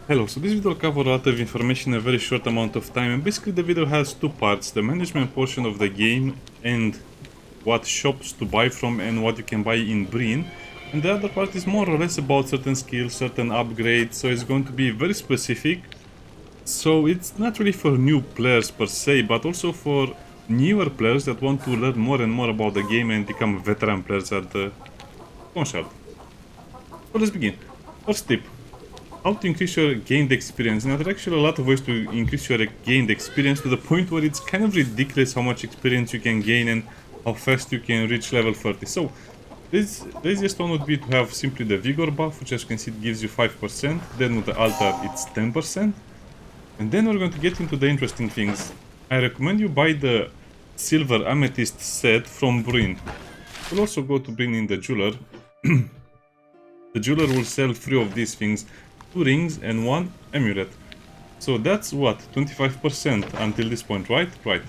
Hello, so this video will cover a lot of information in a very short amount of time, and basically the video has two parts: the management portion of the game and what shops to buy from and what you can buy in Brynn, and the other part is more or less about certain skills, certain upgrades, so it's going to be very specific. So it's not really for new players per se, but also for newer players that want to learn more and more about the game and become veteran players at the StoneShard. So let's begin. First tip: how to increase your gained experience. Now, there are actually a lot of ways to increase your gained experience to the point where it's kind of ridiculous how much experience you can gain and how fast you can reach level 30. So this easiest one would be to have simply the vigor buff, which as you can see it gives you 5%. Then with the altar it's 10%. And then we're going to get into the interesting things. I recommend you buy the silver amethyst set from Brynn. We'll also go to Brynn in the jeweler. The jeweler will sell 3 of these things, 2 rings and 1 amulet. So that's what, 25% until this point, right? Right.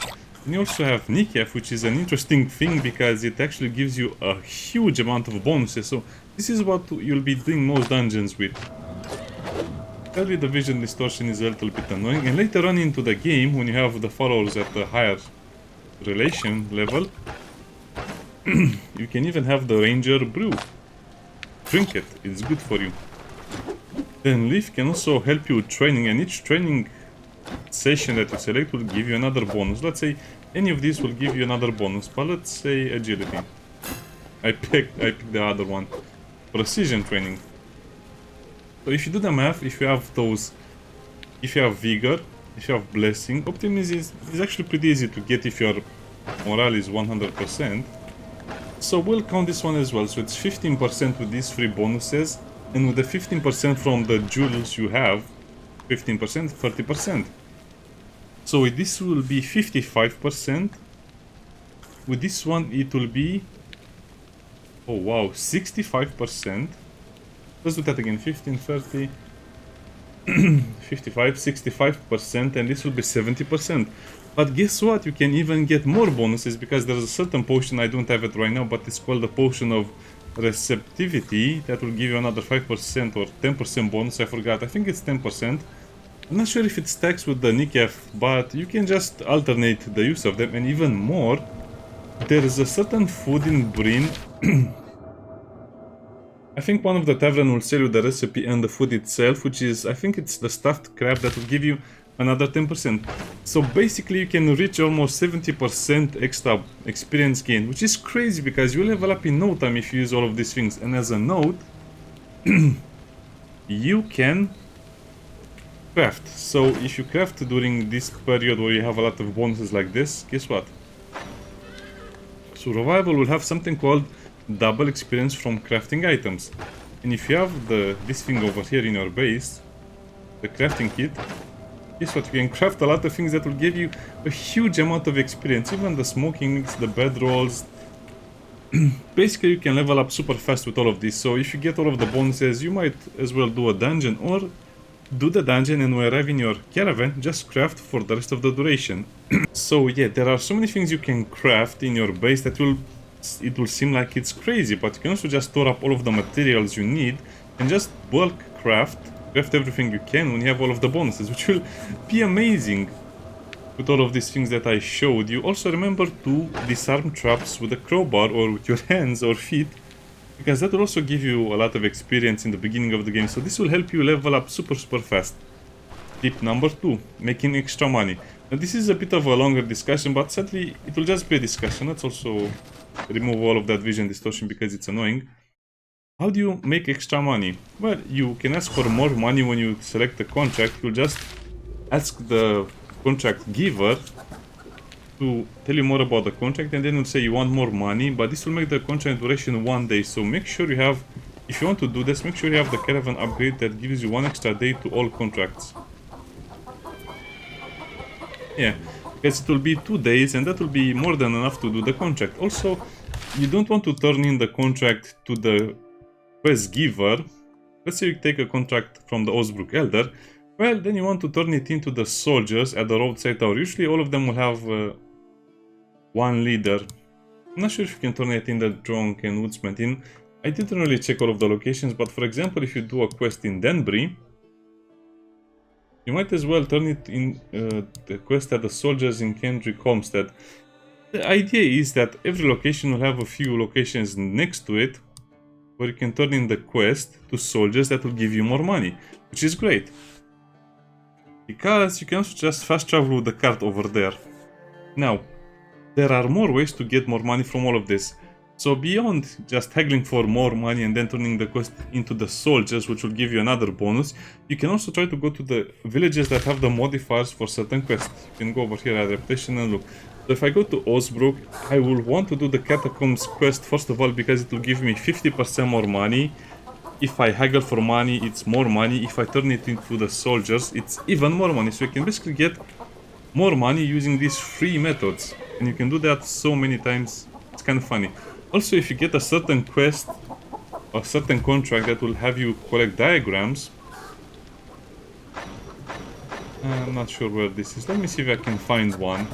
And you also have Neyreyan, which is an interesting thing because it actually gives you a huge amount of bonuses. So this is what you'll be doing most dungeons with. Sadly, the vision distortion is a little bit annoying, and later on into the game, when you have the followers at a higher relation level, you can even have the ranger brew. Drink it, it's good for you. Then Leaf can also help you with training, and each training session that you select will give you another bonus. Let's say any of these will give you another bonus, but let's say agility. I picked the other one. Precision training. So if you do the math, if you have vigor, if you have blessing, optimism is actually pretty easy to get if your morale is 100%. So we'll count this one as well. So it's 15% with these 3 bonuses, and with the 15% from the jewels you have, 15%, 30%. So with this will be 55%. With this one it will be, oh wow, 65%. Let's do that again, 15, 30, 55, 65%, and this will be 70%. But guess what? You can even get more bonuses because there's a certain potion, I don't have it right now, but it's called the potion of receptivity that will give you another 5% or 10% bonus. I forgot, I think it's 10%. I'm not sure if it stacks with the Neyreyan, but you can just alternate the use of them. And even more, there is a certain food in Brynn. I think one of the tavern will sell you the recipe and the food itself, which is, I think it's the stuffed crab that will give you another 10%. So basically you can reach almost 70% extra experience gain, which is crazy because you level up in no time if you use all of these things. And as a note, you can craft. So if you craft during this period where you have a lot of bonuses like this, guess what? Survival will have something called double experience from crafting items. And if you have this thing over here in your base, the crafting kit, guess what? You can craft a lot of things that will give you a huge amount of experience. Even the smoking mix, the bedrolls. Basically you can level up super fast with all of this. So if you get all of the bonuses, you might as well do a dungeon, or do the dungeon and when you arrive in your caravan, just craft for the rest of the duration. So yeah, there are so many things you can craft in your base that it will seem like it's crazy, but you can also just store up all of the materials you need and just bulk craft everything you can when you have all of the bonuses, which will be amazing with all of these things that I showed you. Also remember to disarm traps with a crowbar or with your hands or feet, because that will also give you a lot of experience in the beginning of the game. So this will help you level up super fast. Tip number 2, making extra money. Now this is a bit of a longer discussion, but sadly it will just be a discussion. Let's also remove all of that vision distortion because it's annoying. How do you make extra money? Well, you can ask for more money when you select the contract. You'll just ask the contract giver to tell you more about the contract, and then you'll say you want more money, but this will make the contract duration 1 day. So make sure you have, if you want to do this, make sure you have the caravan upgrade that gives you 1 extra day to all contracts. Yeah, because it will be 2 days and that will be more than enough to do the contract. Also, you don't want to turn in the contract to the quest giver. Let's say you take a contract from the Osbrook Elder. Well, then you want to turn it into the soldiers at the roadside tower. Usually all of them will have one leader. I'm not sure if you can turn it in the drunk and woodsman inn. I didn't really check all of the locations, but for example, if you do a quest in Denbury, you might as well turn it in the quest at the soldiers in Kendrick Homestead. The idea is that every location will have a few locations next to it where you can turn in the quest to soldiers that will give you more money, which is great. Because you can also just fast travel with the cart over there. Now, there are more ways to get more money from all of this. So beyond just haggling for more money and then turning the quest into the soldiers, which will give you another bonus, you can also try to go to the villages that have the modifiers for certain quests. You can go over here at reputation and look. So if I go to Osbrook, I will want to do the Catacombs quest first of all because it will give me 50% more money. If I haggle for money, it's more money. If I turn it into the soldiers, it's even more money. So you can basically get more money using these free methods. And you can do that so many times, it's kind of funny. Also, if you get a certain quest, a certain contract that will have you collect diagrams. I'm not sure where this is. Let me see if I can find one.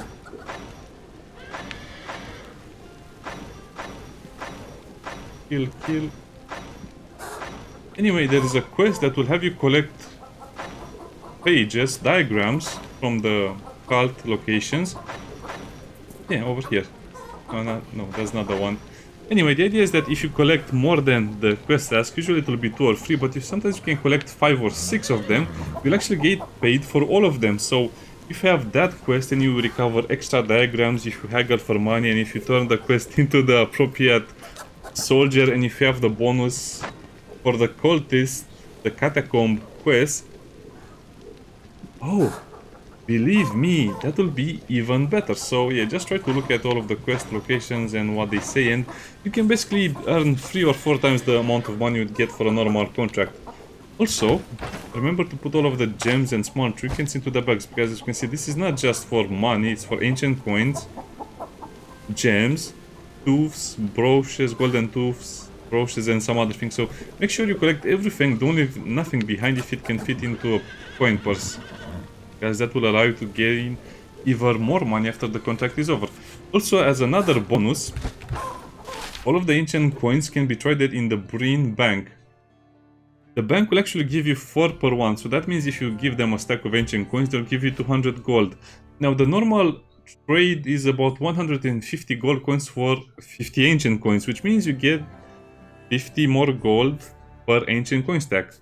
Kill. Anyway, there is a quest that will have you collect pages, diagrams from the cult locations. Yeah, over here. No, that's not the one. Anyway, the idea is that if you collect more than the quest asks, usually it will be 2 or 3, but if sometimes you can collect 5 or 6 of them, you'll actually get paid for all of them. So if you have that quest and you recover extra diagrams, if you haggle for money, and if you turn the quest into the appropriate soldier, and if you have the bonus for the cultist, the catacomb quest, oh, believe me, that will be even better. So yeah, just try to look at all of the quest locations and what they say, and you can basically earn 3 or 4 times the amount of money you'd get for a normal contract. Also, remember to put all of the gems and small trinkets into the bags, because as you can see, this is not just for money, it's for ancient coins, gems, tooths, brooches, golden tooths, brooches, and some other things. So make sure you collect everything, don't leave nothing behind if it can fit into a coin purse, because that will allow you to gain even more money after the contract is over. Also, as another bonus, all of the ancient coins can be traded in the Brynn bank. The bank will actually give you 4 per 1, so that means if you give them a stack of ancient coins, they'll give you 200 gold. Now the normal trade is about 150 gold coins for 50 ancient coins, which means you get 50 more gold per ancient coin stack.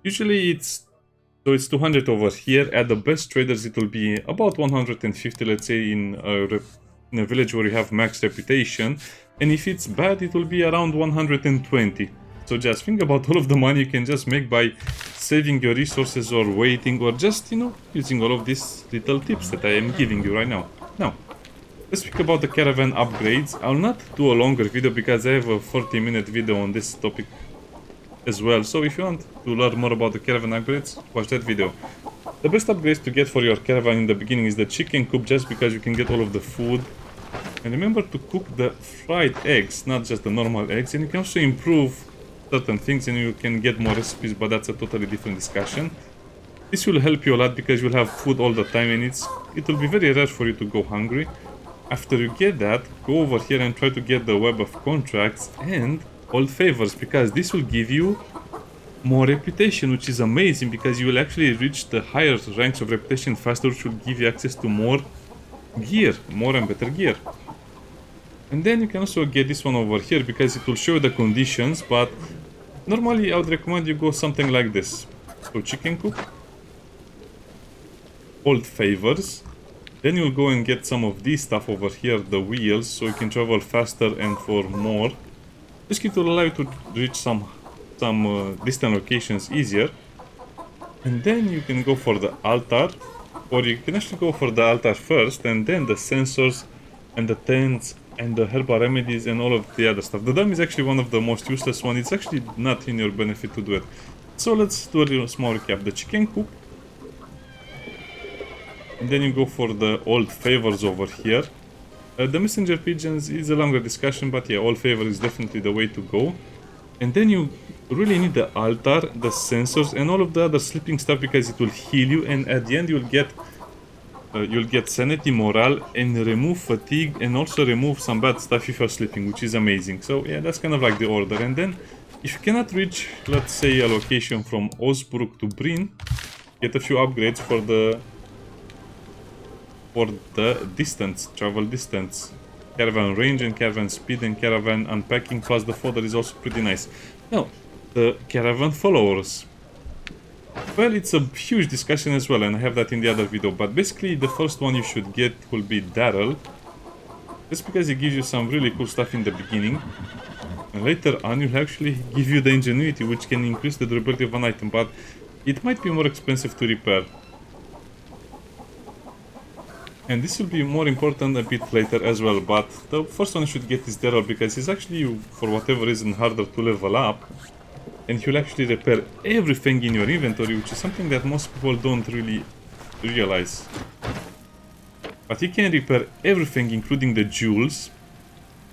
Usually it's 200 over here. At the best traders it will be about 150, let's say in a village where you have max reputation, and if it's bad it will be around 120. So just think about all of the money you can just make by saving your resources or waiting, or just, you know, using all of these little tips that I am giving you right now. Now, let's speak about the caravan upgrades. I'll not do a longer video because I have a 40-minute video on this topic as well. So if you want to learn more about the caravan upgrades, watch that video. The best upgrades to get for your caravan in the beginning is the chicken coop, just because you can get all of the food. And remember to cook the fried eggs, not just the normal eggs. And you can also improve certain things and you can get more recipes, but that's a totally different discussion. This will help you a lot because you'll have food all the time, and it will be very rare for you to go hungry. After you get that, go over here and try to get the web of contracts and old favors, because this will give you more reputation, which is amazing because you will actually reach the higher ranks of reputation faster, which will give you access to more gear, more and better gear. And then you can also get this one over here because it will show the conditions, but normally I would recommend you go something like this. So chicken coop, old favors, then you'll go and get some of these stuff over here, the wheels, so you can travel faster and for more. This will allow you to reach some distant locations easier. And then you can go for the altar, or you can actually go for the altar first and then the sensors and the tents and the herbal remedies and all of the other stuff. The dam is actually one of the most useless ones. It's actually not in your benefit to do it. So let's do a little small recap. The chicken coop, and then you go for the old favors over here. The messenger pigeons is a longer discussion, but yeah, old favor is definitely the way to go. And then you really need the altar, the sensors, and all of the other sleeping stuff because it will heal you, and at the end you'll get sanity, morale, and remove fatigue, and also remove some bad stuff if you're sleeping, which is amazing. So yeah, that's kind of like the order. And then if you cannot reach, let's say, a location from Osbrook to Brynn, get a few upgrades for the distance, travel distance. Caravan range and caravan speed and caravan unpacking, plus the fodder is also pretty nice. Now, the caravan followers. Well, it's a huge discussion as well, and I have that in the other video, but basically the first one you should get will be Daryl. Just because it gives you some really cool stuff in the beginning, and later on you'll actually give you the ingenuity, which can increase the durability of an item, but it might be more expensive to repair. And this will be more important a bit later as well, but the first one you should get is Daryl, because he's actually, for whatever reason, harder to level up. And he'll actually repair everything in your inventory, which is something that most people don't really realize. But he can repair everything, including the jewels.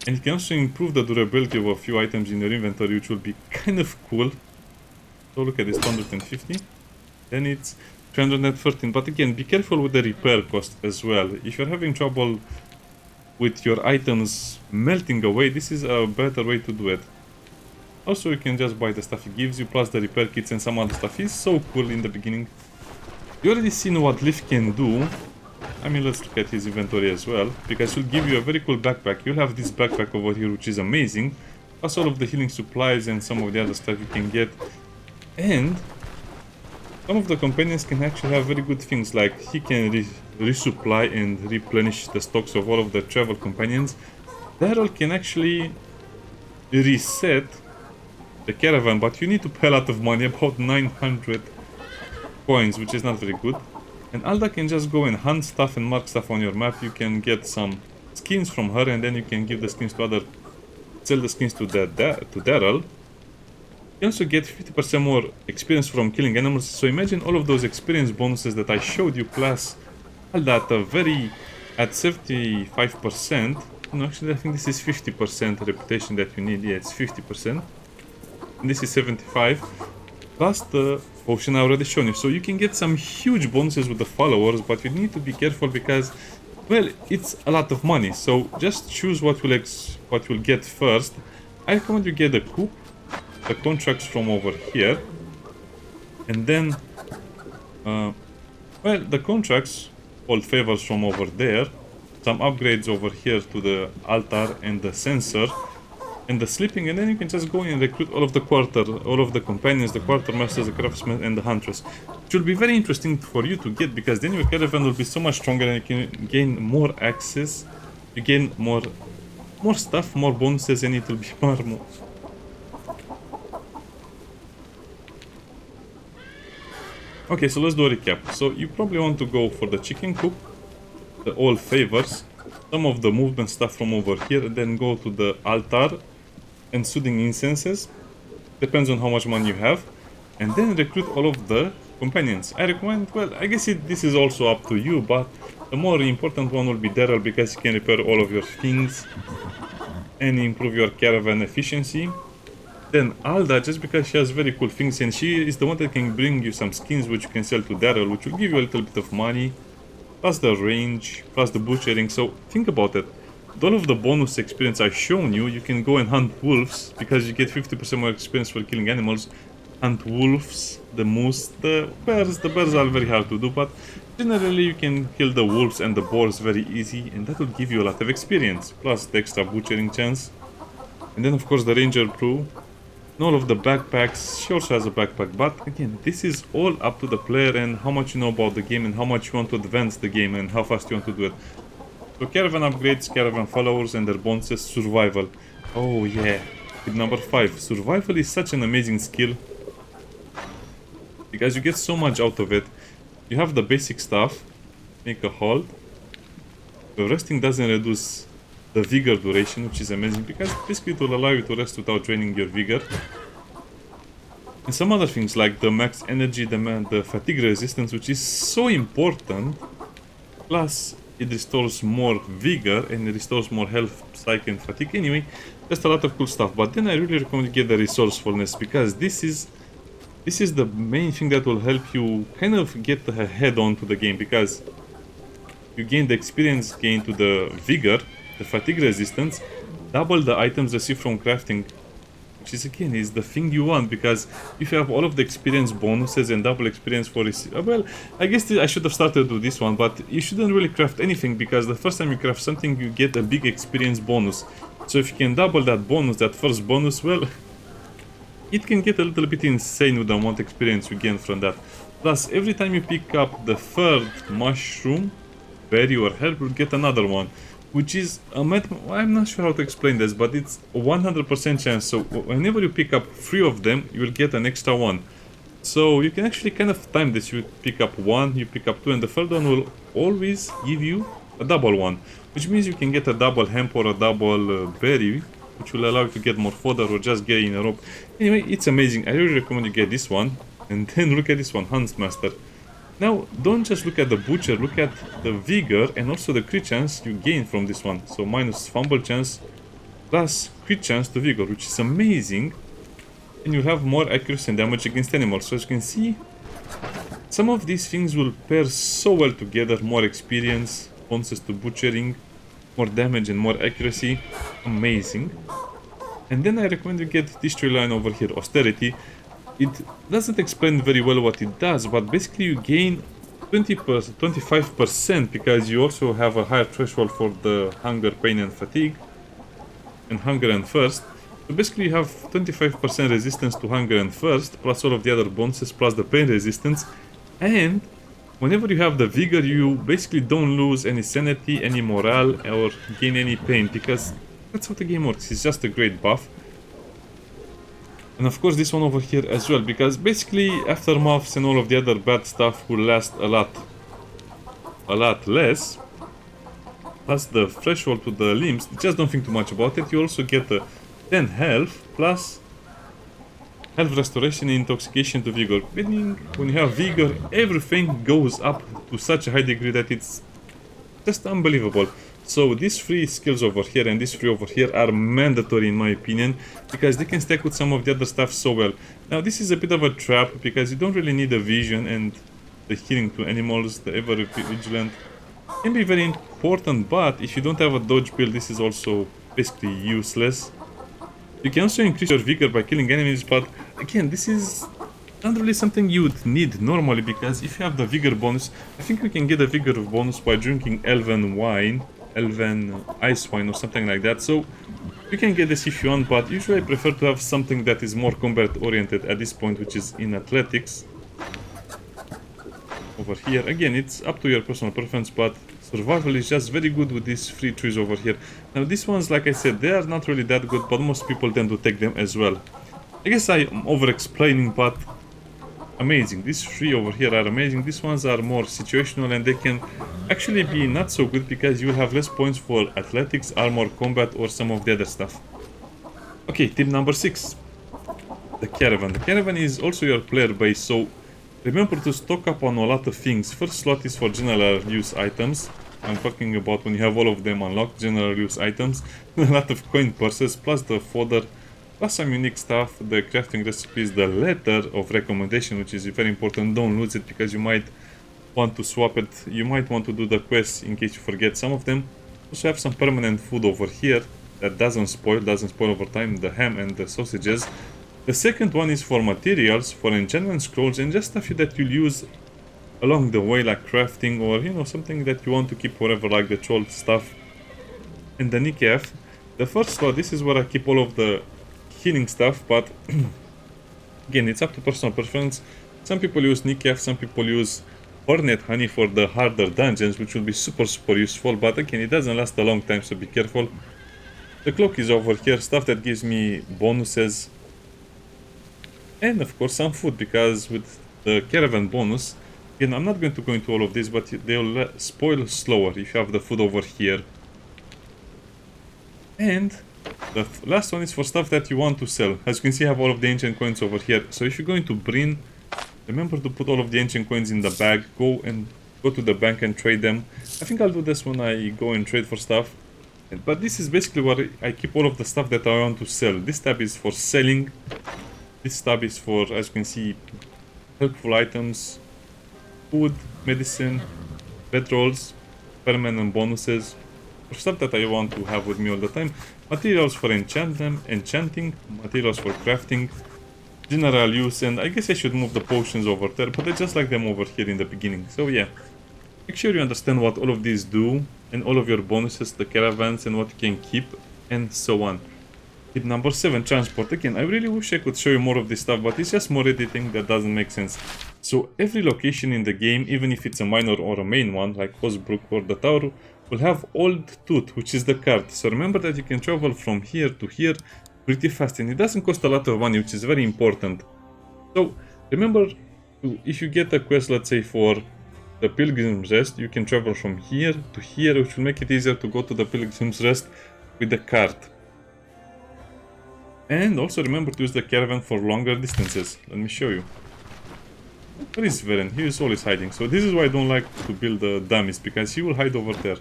And he can also improve the durability of a few items in your inventory, which will be kind of cool. So look at this, 250. Then it's 313. But again, be careful with the repair cost as well. If you're having trouble with your items melting away, this is a better way to do it. Also, you can just buy the stuff it gives you, plus the repair kits and some other stuff. It's so cool in the beginning. You already seen what Leaf can do. I mean, let's look at his inventory as well, because he'll give you a very cool backpack. You'll have this backpack over here, which is amazing. Plus all of the healing supplies and some of the other stuff you can get. And some of the companions can actually have very good things, like he can resupply and replenish the stocks of all of the travel companions. Daryl can actually reset the caravan, but you need to pay a lot of money, about 900 coins, which is not very good. And Alda can just go and hunt stuff and mark stuff on your map. You can get some skins from her, and then you can give the skins to sell the skins to Daryl. You can also get 50% more experience from killing animals. So imagine all of those experience bonuses that I showed you, plus Alda at 75%. No, actually I think this is 50% reputation that you need. Yeah, it's 50%. And this is 75, plus the potion I already shown you. So you can get some huge bonuses with the followers, but you need to be careful because, well, it's a lot of money. So just choose what you'll get first. I recommend you get the coup, the contracts from over here, and then, well, the contracts, all favors from over there, some upgrades over here to the altar and the sensor, and the sleeping, and then you can just go in and recruit all of the companions, the quartermasters, the craftsmen, and the huntress. Which will be very interesting for you to get, because then your caravan will be so much stronger and you can gain more access. You gain more stuff, more bonuses, and it will be more. Okay, so let's do a recap. So you probably want to go for the chicken coop, the all favors, some of the movement stuff from over here, and then go to the altar and soothing incenses, depends on how much money you have, and then recruit all of the companions. I recommend, well, I guess this is also up to you, but the more important one will be Daryl, because he can repair all of your things and improve your caravan efficiency. Then Alda, just because she has very cool things, and she is the one that can bring you some skins which you can sell to Daryl, which will give you a little bit of money, plus the range, plus the butchering. So think about it. With all of the bonus experience I've shown you, you can go and hunt wolves, because you get 50% more experience for killing animals. Hunt wolves, the moose, the bears. The bears are very hard to do, but generally you can kill the wolves and the boars very easy, and that will give you a lot of experience, plus the extra butchering chance. And then of course the ranger brew. And all of the backpacks, she also has a backpack, but again, this is all up to the player and how much you know about the game and how much you want to advance the game and how fast you want to do it. So caravan upgrades, caravan followers, and their bonuses. Survival. Oh yeah, tip number 5. Survival is such an amazing skill, because you get so much out of it. You have the basic stuff, make a halt. The resting doesn't reduce the vigor duration, which is amazing, because basically it will allow you to rest without draining your vigor. And some other things like the max energy demand, the fatigue resistance, which is so important. Plus it restores more vigor and it restores more health, psyche, and fatigue. Anyway, just a lot of cool stuff. But then I really recommend you get the resourcefulness, because this is the main thing that will help you kind of get a head on to the game, because you gain the experience gain to the vigor, the fatigue resistance, double the items received from crafting, which is again is the thing you want, because if you have all of the experience bonuses and double experience for well, I guess I should have started with this one, but you shouldn't really craft anything, because the first time you craft something you get a big experience bonus. So if you can double that bonus, that first bonus, well, it can get a little bit insane with the amount of experience you gain from that. Plus, every time you pick up the third mushroom, berry or herb, you'll get another one, which is I'm not sure how to explain this, but it's 100% chance. So whenever you pick up 3 of them, you will get an extra one. So you can actually kind of time this. You pick up 1, you pick up 2, and the third one will always give you a double one, which means you can get a double hemp or a double berry, which will allow you to get more fodder or just get in a rope. Anyway, it's amazing. I really recommend you get this one. And then look at this one, Huntsmaster. Now, don't just look at the Butcher, look at the Vigor and also the crit chance you gain from this one. So minus fumble chance plus crit chance to Vigor, which is amazing. And you have more accuracy and damage against animals. So as you can see, some of these things will pair so well together. More experience, bonuses to butchering, more damage and more accuracy. Amazing. And then I recommend you get this tree line over here, Austerity. It doesn't explain very well what it does, but basically you gain 20%, 25%, because you also have a higher threshold for the hunger, pain and fatigue, and hunger and thirst. So basically you have 25% resistance to hunger and thirst, plus all of the other bonuses, plus the pain resistance. And whenever you have the vigor, you basically don't lose any sanity, any morale, or gain any pain, because that's how the game works. It's just a great buff. And of course this one over here as well, because basically aftermaths and all of the other bad stuff will last a lot less. Plus the threshold to the limbs, just don't think too much about it. You also get a 10 health plus health restoration and intoxication to vigor. Meaning when you have vigor, everything goes up to such a high degree that it's just unbelievable. So these 3 skills over here and these 3 over here are mandatory in my opinion, because they can stack with some of the other stuff so well. Now this is a bit of a trap, because you don't really need the vision, and the healing to animals, the ever vigilant, can be very important, but if you don't have a dodge build, this is also basically useless. You can also increase your vigor by killing enemies, but again, this is not really something you would need normally, because if you have the vigor bonus, I think we can get a vigor bonus by drinking elven wine, elven ice wine or something like that. So you can get this if you want, but usually I prefer to have something that is more combat oriented at this point, which is in athletics. Over here, again, it's up to your personal preference, but survival is just very good with these 3 trees over here. Now these ones, like I said, they are not really that good, but most people tend to take them as well. I guess I'm over explaining, but amazing. These 3 over here are amazing. These ones are more situational, and they can actually be not so good, because you will have less points for athletics, armor, combat, or some of the other stuff. Okay, tip number 6. The Caravan. The Caravan is also your player base, so remember to stock up on a lot of things. First slot is for general use items. I'm talking about when you have all of them unlocked, general use items. A lot of coin purses, plus the fodder, plus some unique stuff, the crafting recipes, the letter of recommendation, which is very important. Don't lose it, because you might want to swap it. You might want to do the quests in case you forget some of them. Also have some permanent food over here that doesn't spoil over time, the ham and the sausages. The second one is for materials, for enchantment scrolls, and just a few that you'll use along the way, like crafting, or you know, something that you want to keep forever, like the troll stuff. And the Nikef. The first slot, this is where I keep all of the healing stuff, but again, it's up to personal preference. Some people use Nikef, some people use Hornet Honey for the harder dungeons, which will be super useful, but again, it doesn't last a long time, so be careful. The cloak is over here, stuff that gives me bonuses. And of course some food, because with the Caravan bonus, again, I'm not going to go into all of this, but they'll spoil slower if you have the food over here. And the last one is for stuff that you want to sell. As you can see, I have all of the ancient coins over here. So if you're going to Brynn, remember to put all of the ancient coins in the bag. Go to the bank and trade them. I think I'll do this when I go and trade for stuff. But this is basically where I keep all of the stuff that I want to sell. This tab is for selling. This tab is for, as you can see, helpful items, food, medicine, bedrolls, permanent bonuses, or stuff that I want to have with me all the time. materials for enchanting, materials for crafting, general use, and I guess I should move the potions over there, but I just like them over here in the beginning. So yeah, make sure you understand what all of these do, and all of your bonuses, the caravans, and what you can keep, and so on. Tip number 7, transport. Again, I really wish I could show you more of this stuff, but it's just more editing that doesn't make sense. So every location in the game, even if it's a minor or a main one, like Osbrook or the tower, will have Old Tooth, which is the cart. So remember that you can travel from here to here pretty fast, and it doesn't cost a lot of money, which is very important. So remember, if you get a quest, let's say for the Pilgrim's Rest, you can travel from here to here, which will make it easier to go to the Pilgrim's Rest with the cart. And also remember to use the caravan for longer distances. Let me show you. Where is Veren? He is always hiding. So this is why I don't like to build the dummies, because he will hide over there.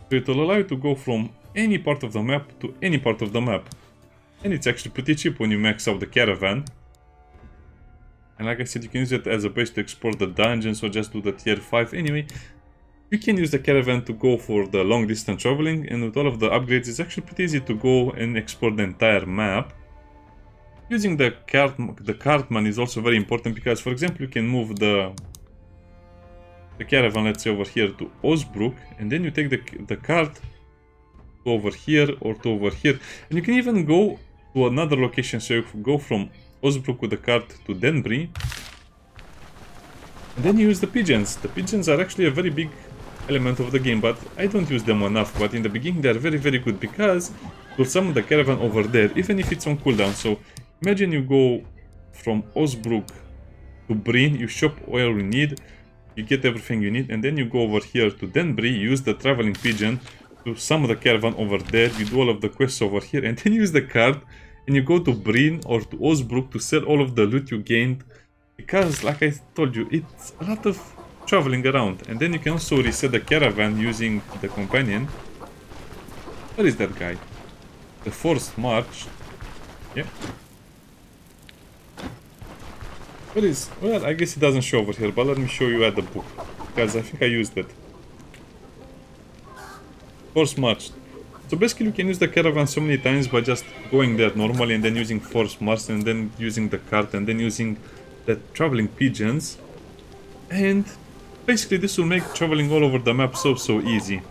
So it will allow you to go from any part of the map to any part of the map. And it's actually pretty cheap when you max out the caravan. And like I said, you can use it as a base to explore the dungeons or just do the tier 5 anyway. You can use the caravan to go for the long distance traveling, and with all of the upgrades it's actually pretty easy to go and explore the entire map. Using the cartman is also very important, because for example you can move the caravan, let's say over here to Osbrook, and then you take the cart to over here or to over here, and you can even go to another location. So you go from Osbrook with the cart to Denbury, and then you use the pigeons. The pigeons are actually a very big element of the game, but I don't use them enough. But in the beginning they are very good, because you'll summon the caravan over there even if it's on cooldown. So imagine you go from Osbrook to Brynn, you shop all you need, you get everything you need, and then you go over here to Denbury, use the traveling pigeon to summon the caravan over there, you do all of the quests over here, and then use the card and you go to Brynn or to Osbrook to sell all of the loot you gained, because like I told you, it's a lot of traveling around. And then you can also reset the caravan using the companion. Where is that guy? The forced march. Yeah. What is? Well, I guess it doesn't show over here, but let me show you at the book, because I think I used it. Force march. So basically you can use the caravan so many times by just going there normally and then using force march and then using the cart and then using the traveling pigeons. And basically this will make traveling all over the map so easy.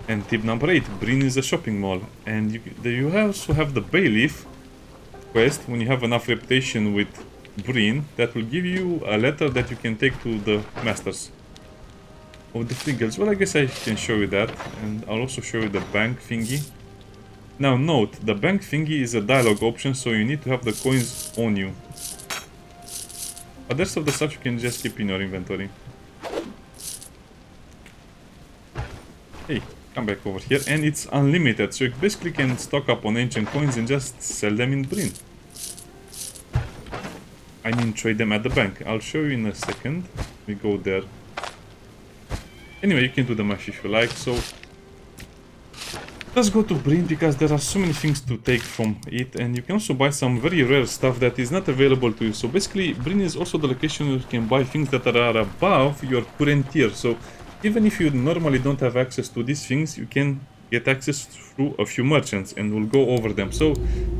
And tip number 8, Brynn is a shopping mall, and you also have the bailiff quest when you have enough reputation with Brynn that will give you a letter that you can take to the masters of the 3 guilds. Well, I guess I can show you that, and I'll also show you the bank thingy. Now note, the bank thingy is a dialogue option, so you need to have the coins on you. But the rest of the stuff you can just keep in your inventory. Hey, come back over here, and it's unlimited, so you basically can stock up on ancient coins and just sell them in Brynn. I mean, trade them at the bank. I'll show you in a second. We go there. Anyway, you can do the math if you like. So let's go to Brynn, because there are so many things to take from it, and you can also buy some very rare stuff that is not available to you. So basically, Brynn is also the location where you can buy things that are above your current tier. So even if you normally don't have access to these things, you can get access through a few merchants, and we'll go over them. So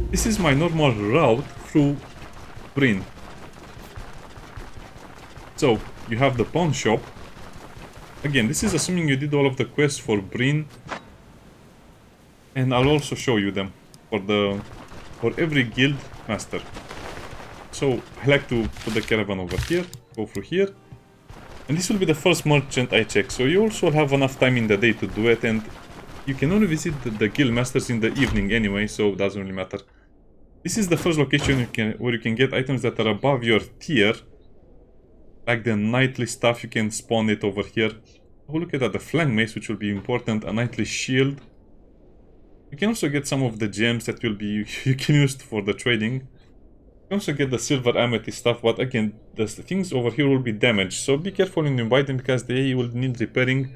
this is my normal route through Brynn. So you have the pawn shop. Again, this is assuming you did all of the quests for Brynn, and I'll also show you them for every guild master. So I like to put the caravan over here, go through here, and this will be the first merchant I check. So you also have enough time in the day to do it, and you can only visit the guild masters in the evening anyway, so it doesn't really matter. This is the first location where you can get items that are above your tier, like the knightly stuff. You can spawn it over here. Oh, look at that, the flank mace, which will be important, a knightly shield. You can also get some of the gems that will be you can use for the trading. You can also get the silver amethyst stuff, but again, the things over here will be damaged, so be careful when you buy them, because they will need repairing.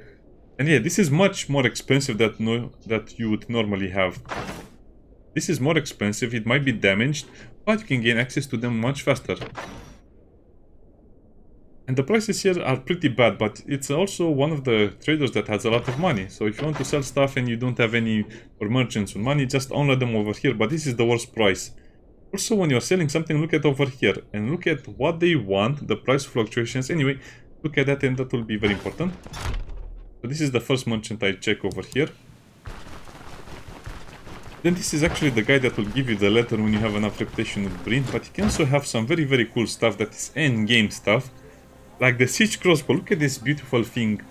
And yeah, this is much more expensive that you would normally have. This is more expensive, it might be damaged, but you can gain access to them much faster. And the prices here are pretty bad, but it's also one of the traders that has a lot of money. So if you want to sell stuff and you don't have any or merchants with money, just only them over here. But this is the worst price. Also, when you're selling something, look at over here and look at what they want, the price fluctuations. Anyway, look at that and that will be very important. So this is the first merchant I check over here. Then this is actually the guy that will give you the letter when you have enough reputation with Brynn. But you can also have some very, very cool stuff that is endgame stuff. Like the siege crossbow. Look at this beautiful thing.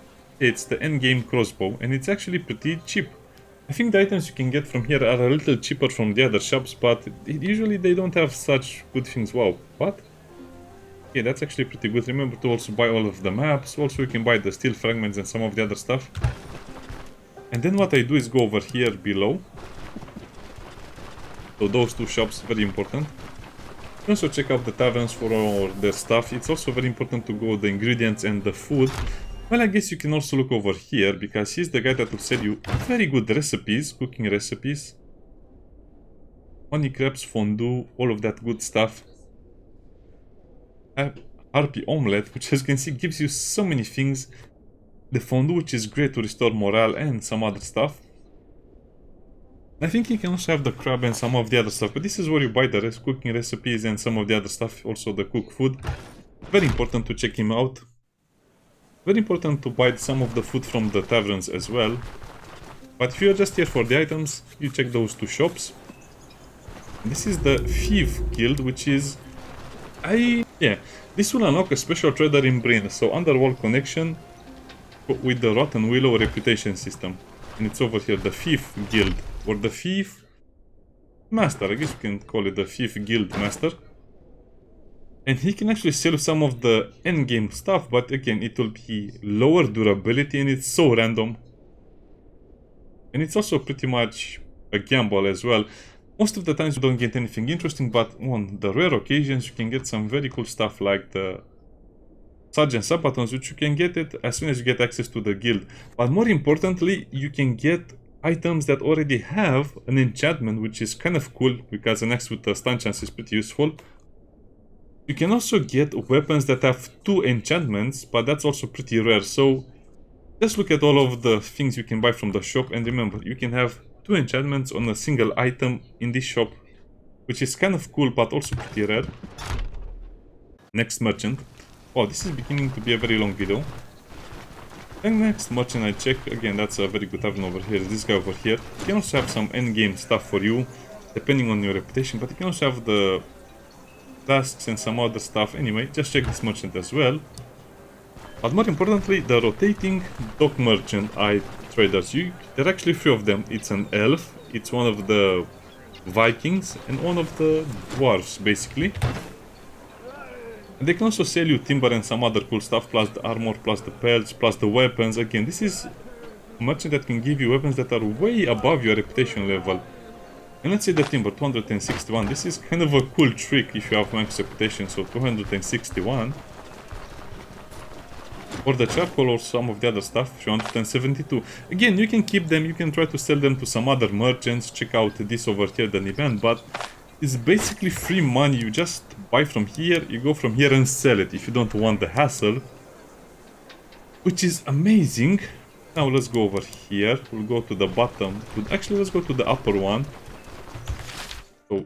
It's the endgame crossbow and it's actually pretty cheap. I think the items you can get from here are a little cheaper from the other shops, but usually they don't have such good things. Wow, what? Okay, that's actually pretty good. Remember to also buy all of the maps. Also you can buy the steel fragments and some of the other stuff. And then what I do is go over here below. So those two shops, very important. You can also check out the taverns for all their stuff. It's also very important to go the ingredients and the food. Well, I guess you can also look over here, because he's the guy that will sell you very good recipes, cooking recipes. Honey crepes, fondue, all of that good stuff. Harpy omelette, which as you can see gives you so many things. The fondue, which is great to restore morale and some other stuff. I think you can also have the crab and some of the other stuff, but this is where you buy the cooking recipes and some of the other stuff, also the cooked food. Very important to check him out. Very important to buy some of the food from the taverns as well. But if you're just here for the items, you check those two shops. This is the Thief Guild, which is... this will unlock a special trader in Brynn, so underworld connection with the Rotten Willow reputation system. And it's over here, the Thief Guild, or the Thief Master, I guess you can call it the Thief Guild Master. And he can actually sell some of the endgame stuff, but again, it will be lower durability and it's so random. And it's also pretty much a gamble as well. Most of the times you don't get anything interesting, but on the rare occasions you can get some very cool stuff like the Sergeant Sabatons, which you can get it as soon as you get access to the guild. But more importantly, you can get items that already have an enchantment, which is kind of cool, because an axe with the stun chance is pretty useful. You can also get weapons that have 2 enchantments, but that's also pretty rare. So just look at all of the things you can buy from the shop, and remember, you can have 2 enchantments on a single item in this shop, which is kind of cool, but also pretty rare. Next merchant. Oh, this is beginning to be a very long video. And next merchant I check, again, that's a very good tavern over here, this guy over here. You can also have some endgame stuff for you, depending on your reputation, but you can also have the tasks and some other stuff. Anyway, just check this merchant as well. But more importantly, the rotating dock merchant traders. There are actually 3 of them. It's an elf, it's one of the Vikings, and one of the dwarves, basically. And they can also sell you timber and some other cool stuff, plus the armor, plus the pelts, plus the weapons. Again, this is a merchant that can give you weapons that are way above your reputation level. And let's say the timber, 261. This is kind of a cool trick if you have max reputation, so 261. Or the charcoal or some of the other stuff, 272. Again, you can keep them, you can try to sell them to some other merchants. Check out this over here, the event, but it's basically free money. You just buy from here, you go from here and sell it if you don't want the hassle, which is amazing. Now let's go over here, we'll go to the bottom, actually let's go to the upper one. So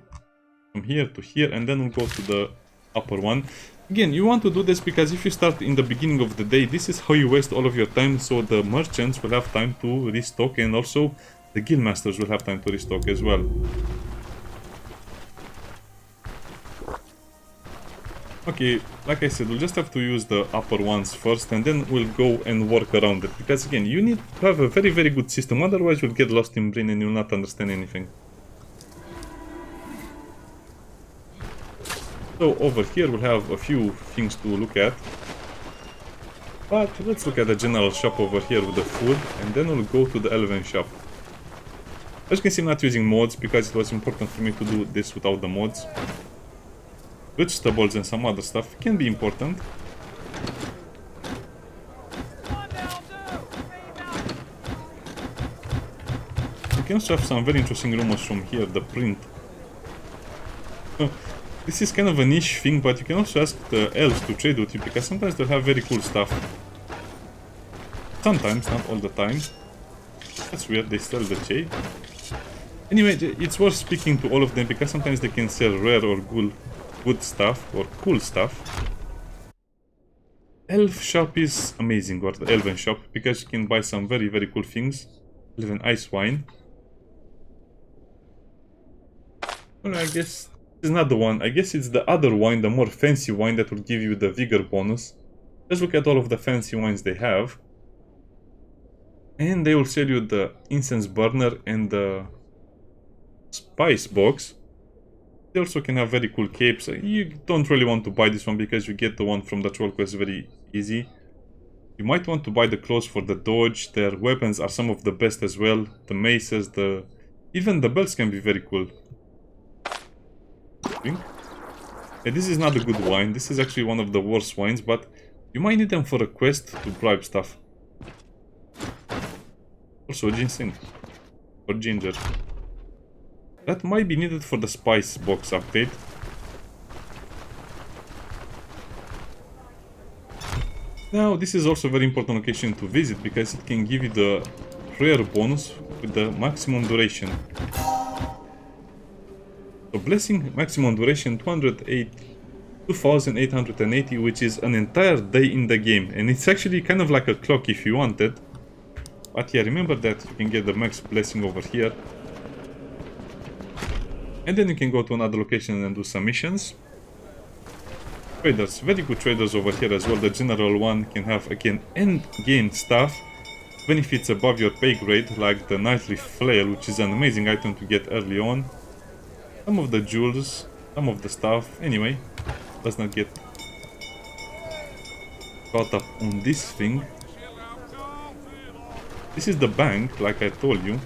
from here to here, and then we'll go to the upper one. Again, you want to do this because if you start in the beginning of the day, this is how you waste all of your time, so the merchants will have time to restock, and also the guild masters will have time to restock as well. Okay, like I said, we'll just have to use the upper ones first, and then we'll go and work around it, because again, you need to have a very, very good system, otherwise you'll get lost in Brynn and you'll not understand anything. So over here we'll have a few things to look at, but let's look at the general shop over here with the food, and then we'll go to the elven shop. As you can see, I'm not using mods because it was important for me to do this without the mods. Vegetables and some other stuff can be important. You can also have some very interesting rumors from here, the print. This is kind of a niche thing, but you can also ask the elves to trade with you, because sometimes they'll have very cool stuff. Sometimes, not all the time. That's weird, they sell the jade. Anyway, it's worth speaking to all of them, because sometimes they can sell rare or good stuff, or cool stuff. Elf shop is amazing, or the elven shop, because you can buy some very, very cool things. Elven ice wine. Well, I guess this is not the one. I guess it's the other wine, the more fancy wine that will give you the vigor bonus. Just look at all of the fancy wines they have. And they will sell you the incense burner and the spice box. They also can have very cool capes. You don't really want to buy this one because you get the one from the troll quest very easy. You might want to buy the clothes for the dodge. Their weapons are some of the best as well. The maces, even the belts can be very cool. Yeah, this is not a good wine. This is actually one of the worst wines, but you might need them for a quest to bribe stuff. Also ginseng or ginger. That might be needed for the spice box update. Now, this is also a very important location to visit because it can give you the prayer bonus with the maximum duration. So blessing maximum duration 2880, which is an entire day in the game, and it's actually kind of like a clock if you wanted. But yeah, remember that you can get the max blessing over here. And then you can go to another location and do some missions. Traders, very good traders over here as well. The general one can have again end game stuff, even if it's above your pay grade, like the nightly flail, which is an amazing item to get early on. Some of the jewels, some of the stuff. Anyway, let's not get caught up on this thing. This is the bank, like I told you.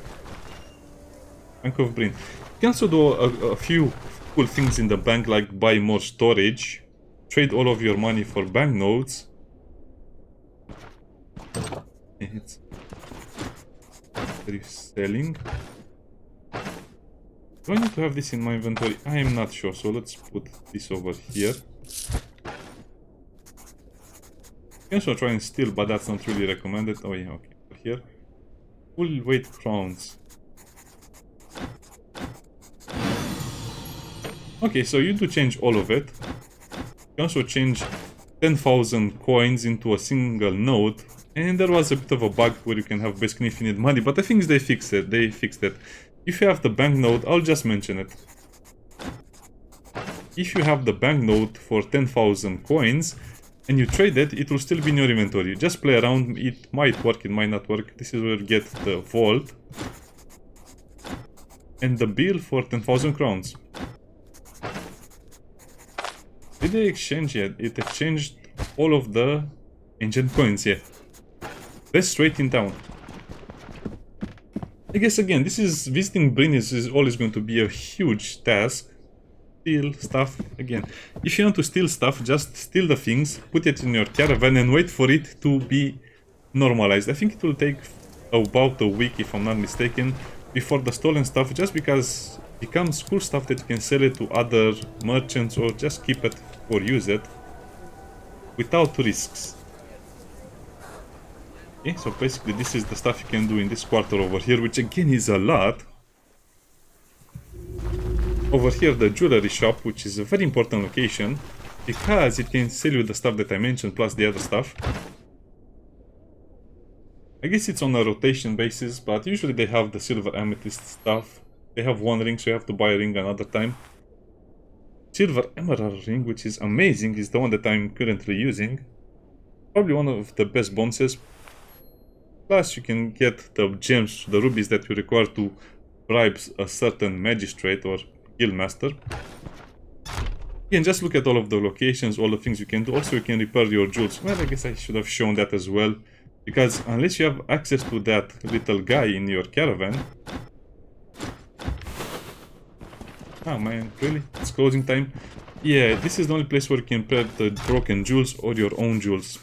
Bank of Brynn. You can also do a few cool things in the bank, like buy more storage, trade all of your money for banknotes. It's selling. Do I need to have this in my inventory? I am not sure, so let's put this over here. You can also try and steal, but that's not really recommended. Oh yeah, okay, over here. Full weight crowns. Okay, so you do change all of it. You can also change 10,000 coins into a single note. And there was a bit of a bug where you can have basically infinite money, but I think they fixed it. If you have the banknote, I'll just mention it. If you have the banknote for 10,000 coins and you trade it, it will still be in your inventory. Just play around. It might work, it might not work. This is where you get the vault and the bill for 10,000 crowns. Did they exchange yet? It exchanged all of the ancient coins, yeah. That's straight in town. I guess again, this is visiting Brynn is always going to be a huge task. Steal stuff again. If you want to steal stuff, just steal the things, put it in your caravan and wait for it to be normalized. I think it will take about a week, if I'm not mistaken, before the stolen stuff, just because it becomes cool stuff that you can sell it to other merchants or just keep it or use it without risks. Okay, so basically this is the stuff you can do in this quarter over here, which again is a lot. Over here, the jewelry shop, which is a very important location because it can sell you the stuff that I mentioned plus the other stuff. I guess it's on a rotation basis, but usually they have the silver amethyst stuff. They have one ring, so you have to buy a ring another time. Silver emerald ring, which is amazing, is the one that I'm currently using. Probably one of the best bonuses. Plus you can get the gems, the rubies that you require to bribe a certain magistrate or guildmaster. Again, just look at all of the locations, all the things you can do. Also, you can repair your jewels. Well, I guess I should have shown that as well. Because unless you have access to that little guy in your caravan... Oh man, really? It's closing time? Yeah, this is the only place where you can repair the broken jewels or your own jewels.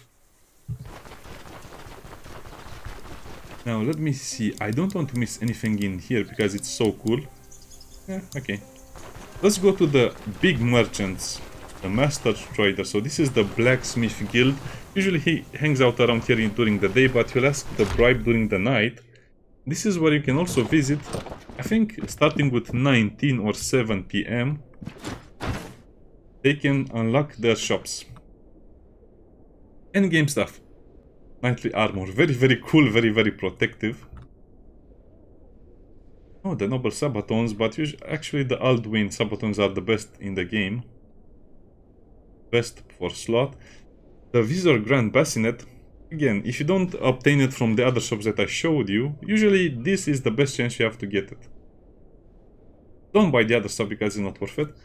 Now, let me see. I don't want to miss anything in here because it's so cool. Yeah, okay. Let's go to the big merchants, the master trader. So this is the blacksmith guild. Usually he hangs out around here during the day, but he'll ask the bribe during the night. This is where you can also visit, I think starting with 19 or 7 PM, they can unlock their shops. Endgame stuff. Knightly armor, very cool, very protective. Oh, the noble sabatons, but actually the Alduin sabatons are the best in the game. Best for slot. The Visor Grand Bassinet. Again, if you don't obtain it from the other shops that I showed you, usually this is the best chance you have to get it. Don't buy the other stuff because it's not worth it.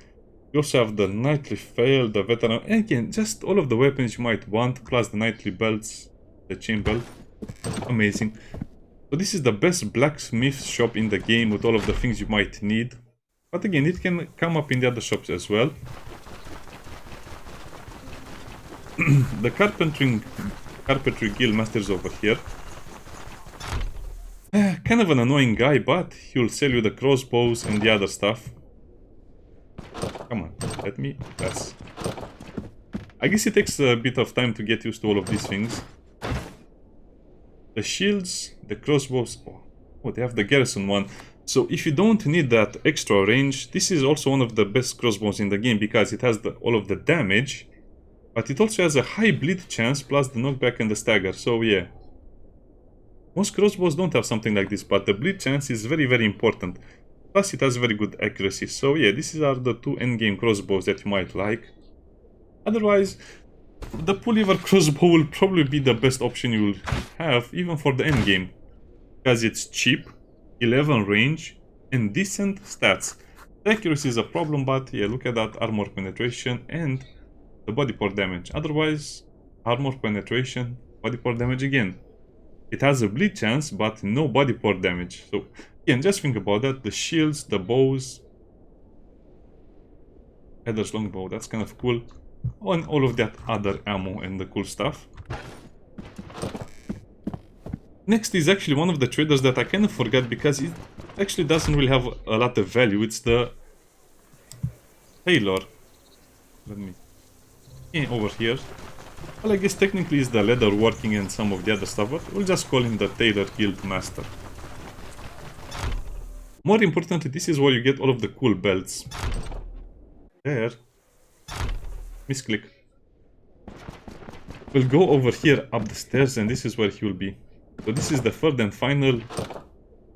You also have the Knightly Fail, the Veteran, and again, just all of the weapons you might want, plus the Knightly Belts, the Chain Belt. Amazing. So this is the best blacksmith shop in the game with all of the things you might need. But again, it can come up in the other shops as well. The carpentry guild masters over here. Kind of an annoying guy, but he'll sell you the crossbows and the other stuff. Come on, let me pass. I guess it takes a bit of time to get used to all of these things. The shields, the crossbows, oh, they have the garrison one. So if you don't need that extra range, this is also one of the best crossbows in the game because it has all of the damage, but it also has a high bleed chance plus the knockback and the stagger. So yeah, most crossbows don't have something like this, but the bleed chance is very important. Plus it has very good accuracy. So yeah, these are the two endgame crossbows that you might like. Otherwise, the Pulliver crossbow will probably be the best option you will have, even for the endgame. Because it's cheap, 11 range, and decent stats. The accuracy is a problem, but yeah, look at that armor penetration and the body part damage. Otherwise, armor penetration, body part damage again. It has a bleed chance, but no body part damage. So again, just think about that. The shields, the bows, Headless longbow, that's kind of cool. And all of that other ammo and the cool stuff. Next is actually one of the traders that I kind of forgot because it actually doesn't really have a lot of value. It's the tailor. Let me... yeah, over here. Well, I guess technically it's the leather working and some of the other stuff, but we'll just call him the Tailor Guild Master. More importantly, this is where you get all of the cool belts. There. Misclick. We'll go over here up the stairs and this is where he will be. So this is the third and final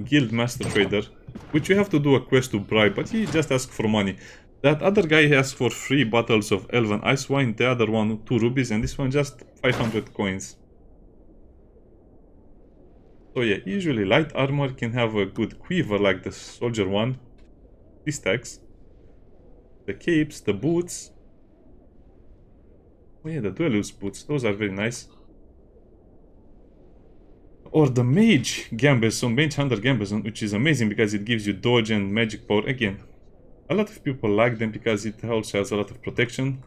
Guild Master Trader, which you have to do a quest to bribe, but he just asks for money. That other guy asks for 3 bottles of Elven Ice Wine, the other one 2 rubies, and this one just 500 coins. So yeah, usually light armor can have a good quiver like the soldier one. 3 stacks. The capes, the boots. Oh yeah, the duelist boots, those are very nice. Or the mage gambeson, mage hunter gambeson, which is amazing because it gives you dodge and magic power. Again, a lot of people like them because it also has a lot of protection.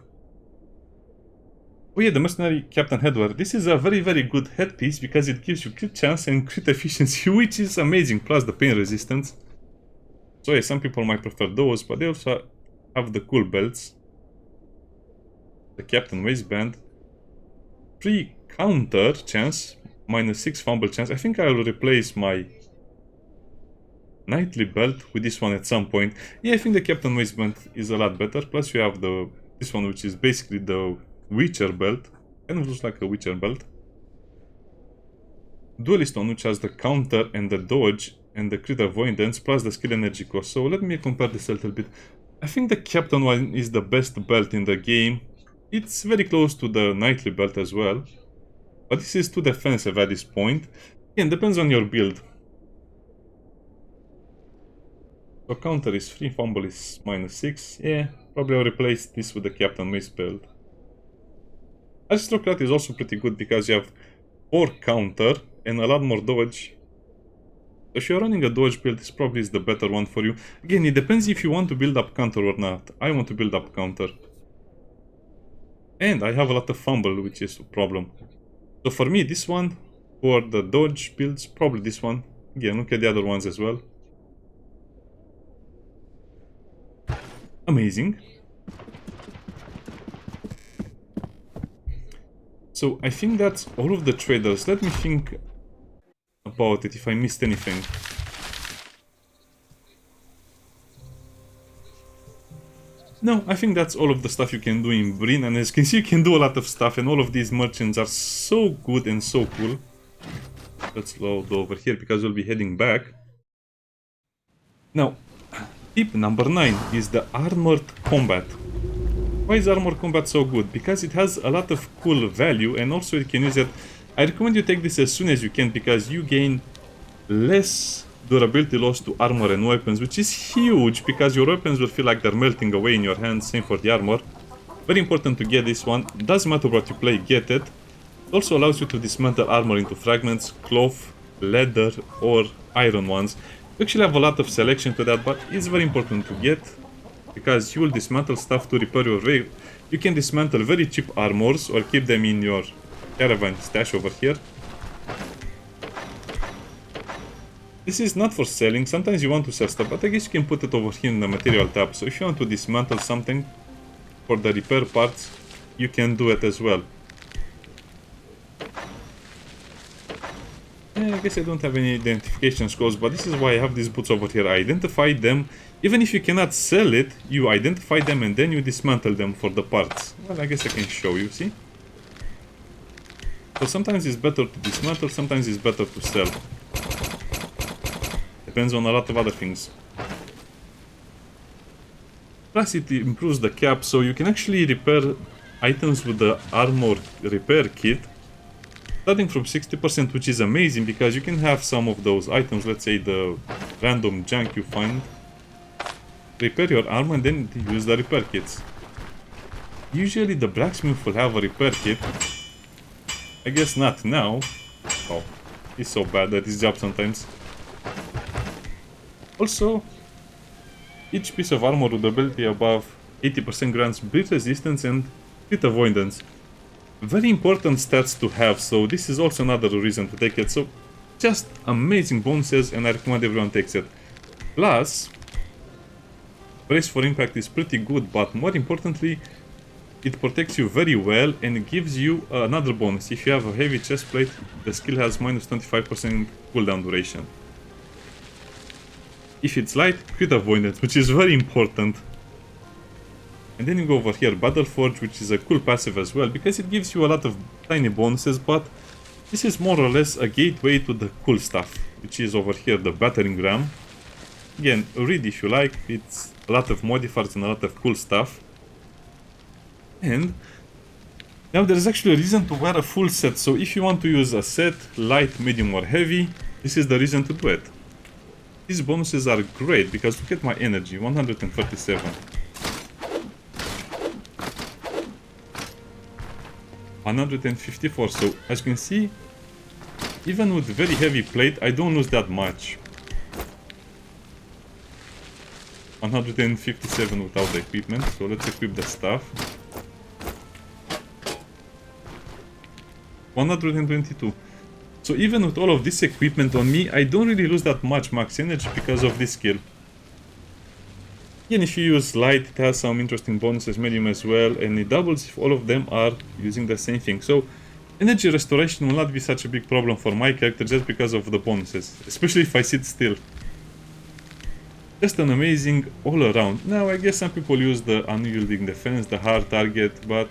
Oh yeah, the mercenary captain headwear. This is a very good headpiece because it gives you crit chance and crit efficiency, which is amazing, plus the pain resistance. So yeah, some people might prefer those, but they also have the cool belts. The captain waistband. 3 counter chance, -6 fumble chance. I think I will replace my knightly belt with this one at some point. Yeah, I think the captain waistband is a lot better. Plus you have this one, which is basically the Witcher belt. Kind of looks like a Witcher belt. Duelist one, which has the counter and the dodge and the crit avoidance plus the skill energy cost. So let me compare this a little bit. I think the captain one is the best belt in the game. It's very close to the knightly belt as well. But this is too defensive at this point. Again, depends on your build. So counter is 3, fumble is -6. Yeah, probably I'll replace this with the captain waist belt. Aristocrat is also pretty good because you have 4 counter and a lot more dodge. If you're running a dodge build, this probably is the better one for you. Again, it depends if you want to build up counter or not. I want to build up counter. And I have a lot of fumble, which is a problem. So for me, this one, for the dodge builds, probably this one. Again, look at the other ones as well. Amazing. So I think that's all of the traders. Let me think about it if I missed anything. No, I think that's all of the stuff you can do in Brynn, and as you can see, you can do a lot of stuff, and all of these merchants are so good and so cool. Let's load over here because we'll be heading back. Now, tip number 9 is the armored combat. Why is armored combat so good? Because it has a lot of cool value, and also you can use it. I recommend you take this as soon as you can because you gain less durability loss to armor and weapons, which is huge because your weapons will feel like they're melting away in your hands. Same for the armor. Very important to get this one. Doesn't matter what you play, get it. It also allows you to dismantle armor into fragments, cloth, leather, or iron ones. You actually have a lot of selection to that, but it's very important to get because you will dismantle stuff to repair your rig. You can dismantle very cheap armors or keep them in your caravan stash over here. This is not for selling. Sometimes you want to sell stuff, but I guess you can put it over here in the material tab. So if you want to dismantle something for the repair parts, you can do it as well. I guess I don't have any identification scrolls, but this is why I have these boots over here. I identify them. Even if you cannot sell it, you identify them and then you dismantle them for the parts. Well, I guess I can show you, see? So sometimes it's better to dismantle, sometimes it's better to sell. Depends on a lot of other things. Plus it improves the cap, so you can actually repair items with the armor repair kit starting from 60%, which is amazing because you can have some of those items, let's say the random junk you find, repair your armor and then use the repair kits. Usually the blacksmith will have a repair kit. I guess not now. Oh, he's so bad at his job sometimes. Also, each piece of armor with ability above 80% grants bleed resistance and crit avoidance. Very important stats to have, so this is also another reason to take it. So, just amazing bonuses, and I recommend everyone takes it. Plus, brace for impact is pretty good, but more importantly, it protects you very well and it gives you another bonus. If you have a heavy chest plate, the skill has minus 25% cooldown duration. If it's light, crit avoidance, which is very important. And then you go over here, Battle Forge, which is a cool passive as well, because it gives you a lot of tiny bonuses, but this is more or less a gateway to the cool stuff, which is over here, the Battering Ram. Again, read if you like, it's a lot of modifiers and a lot of cool stuff. And now there's actually a reason to wear a full set, so if you want to use a set, light, medium or heavy, this is the reason to do it. These bonuses are great because look at my energy, 137. 154, so as you can see, even with very heavy plate, I don't lose that much. 157 without the equipment, so let's equip the stuff. 122. So even with all of this equipment on me, I don't really lose that much max energy because of this skill. And if you use light, it has some interesting bonuses, medium as well, and it doubles if all of them are using the same thing. So energy restoration will not be such a big problem for my character just because of the bonuses, especially if I sit still. Just an amazing all around. Now I guess some people use the unyielding defense, the hard target, but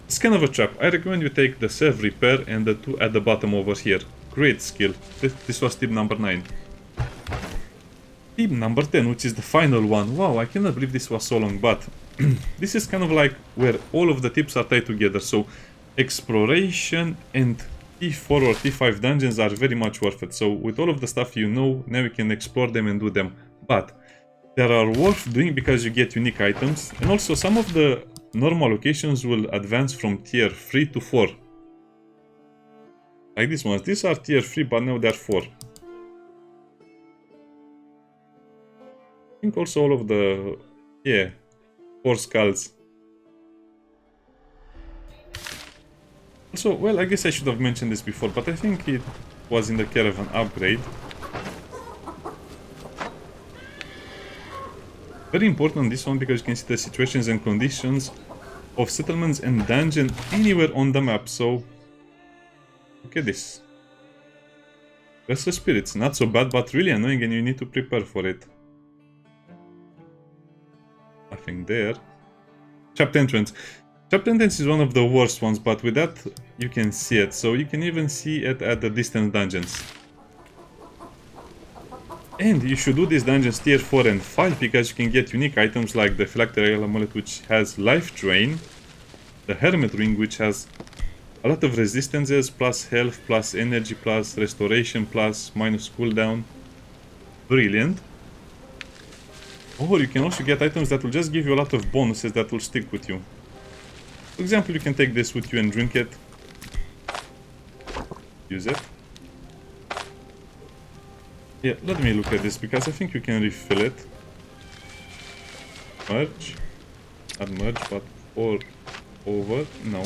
it's kind of a trap. I recommend you take the self repair and the two at the bottom over here. Great skill. This was tip number 9. Tip number 10, which is the final one. Wow, I cannot believe this was so long, but this is kind of like where all of the tips are tied together. So exploration and T4 or T5 dungeons are very much worth it. So with all of the stuff you know, now you can explore them and do them. But they are worth doing because you get unique items, and also some of the normal locations will advance from tier 3 to 4. Like these ones. These are tier 3, but now they're 4. I think also all of the... yeah, 4 skulls. Also, well, I guess I should have mentioned this before, but I think it was in the Caravan upgrade. Very important this one because you can see the situations and conditions of settlements and dungeon anywhere on the map. So look at this. Restless spirits, not so bad, but really annoying, and you need to prepare for it. Nothing there. Trapped entrance. Trapped entrance is one of the worst ones, but with that you can see it. So you can even see it at the distant dungeons. And you should do these dungeons tier 4 and 5 because you can get unique items like the Phylactery Amulet, which has life drain, the Hermit Ring, which has a lot of resistances, plus health, plus energy, plus restoration, plus minus cooldown. Brilliant. Or you can also get items that will just give you a lot of bonuses that will stick with you. For example, you can take this with you and drink it. Use it. Yeah, let me look at this because I think you can refill it. Merge. Not merge, but pour over. No.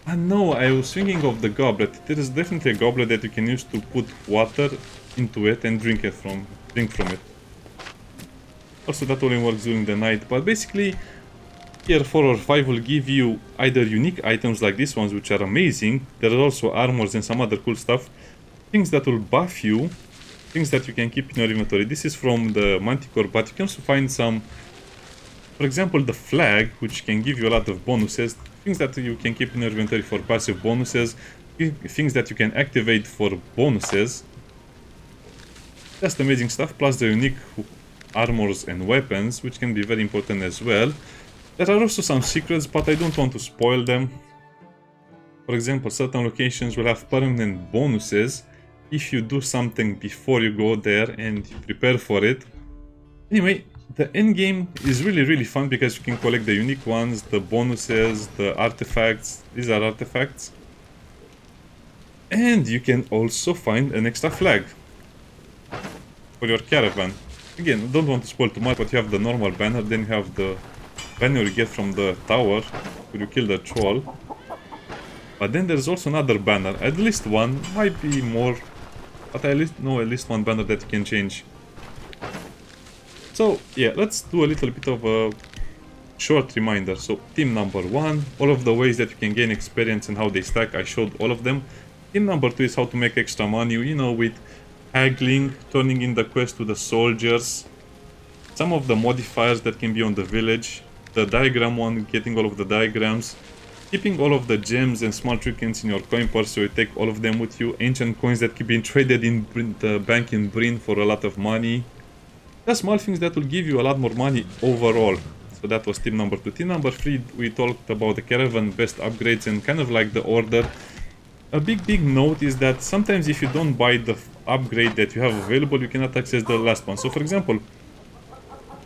Ah no, I was thinking of the goblet. There is definitely a goblet that you can use to put water into it and drink from it. Also, that only works during the night, but basically tier 4 or 5 will give you either unique items like these ones, which are amazing. There are also armors and some other cool stuff. Things that will buff you. Things that you can keep in your inventory. This is from the Manticore, but you can also find some, for example, the flag, which can give you a lot of bonuses. Things that you can keep in your inventory for passive bonuses. Things that you can activate for bonuses. Just amazing stuff, plus the unique armors and weapons, which can be very important as well. There are also some secrets, but I don't want to spoil them. For example, certain locations will have permanent bonuses if you do something before you go there and you prepare for it. Anyway, the endgame is really fun because you can collect the unique ones, the bonuses, the artifacts. These are artifacts. And you can also find an extra flag for your caravan. Again, I don't want to spoil too much, but you have the normal banner, then you have the banner you get from the tower when you kill the troll. But then there's also another banner, at least one, might be more, but I know at least one banner that you can change. So yeah, let's do a little bit of a short reminder. So team number 1, all of the ways that you can gain experience and how they stack, I showed all of them. Team number 2 is how to make extra money, you know, with haggling, turning in the quest to the soldiers, some of the modifiers that can be on the village, the diagram one, getting all of the diagrams, keeping all of the gems and small trinkets in your coin purse so you take all of them with you, ancient coins that keep being traded in the bank in Brynn for a lot of money. The small things that will give you a lot more money overall. So that was team number 2. Team number 3, we talked about the caravan, best upgrades and kind of like the order. A big note is that sometimes if you don't buy the upgrade that you have available, you cannot access the last one. So for example,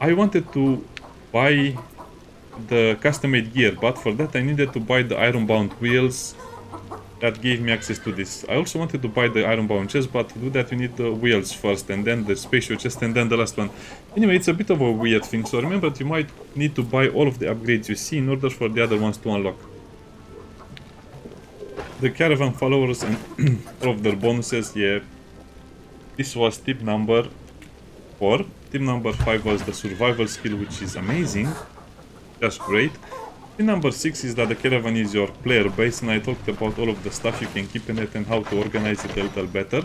I wanted to buy the custom-made gear, but for that I needed to buy the ironbound wheels that gave me access to this. I also wanted to buy the ironbound chest, but to do that you need the wheels first, and then the spatial chest, and then the last one. Anyway, it's a bit of a weird thing, so remember that you might need to buy all of the upgrades you see in order for the other ones to unlock. The caravan followers and all of their bonuses, yeah. This was tip number 4. Tip number 5 was the survival skill, which is amazing. That's great. Tip number 6 is that the caravan is your player base, and I talked about all of the stuff you can keep in it and how to organize it a little better.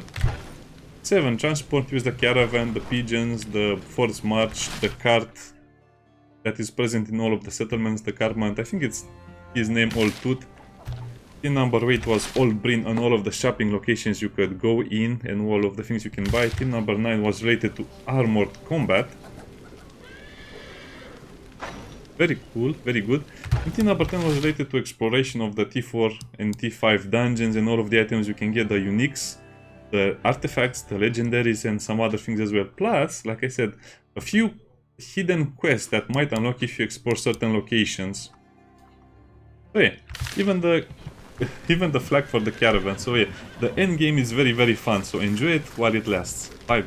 7. Transport. Use the caravan, the pigeons, the force march, the cart that is present in all of the settlements, the carmant. I think it's his name, All Tooth. Tip number 8 was All Brynn and all of the shopping locations you could go in and all of the things you can buy. Tip number 9 was related to armored combat. Very cool, very good. And tip number 10 was related to exploration of the T4 and T5 dungeons and all of the items you can get, the uniques, the artifacts, the legendaries, and some other things as well. Plus, like I said, a few hidden quests that might unlock if you explore certain locations. So yeah, even the flag for the caravan. So yeah, the end game is very fun, so enjoy it while it lasts. Bye bye.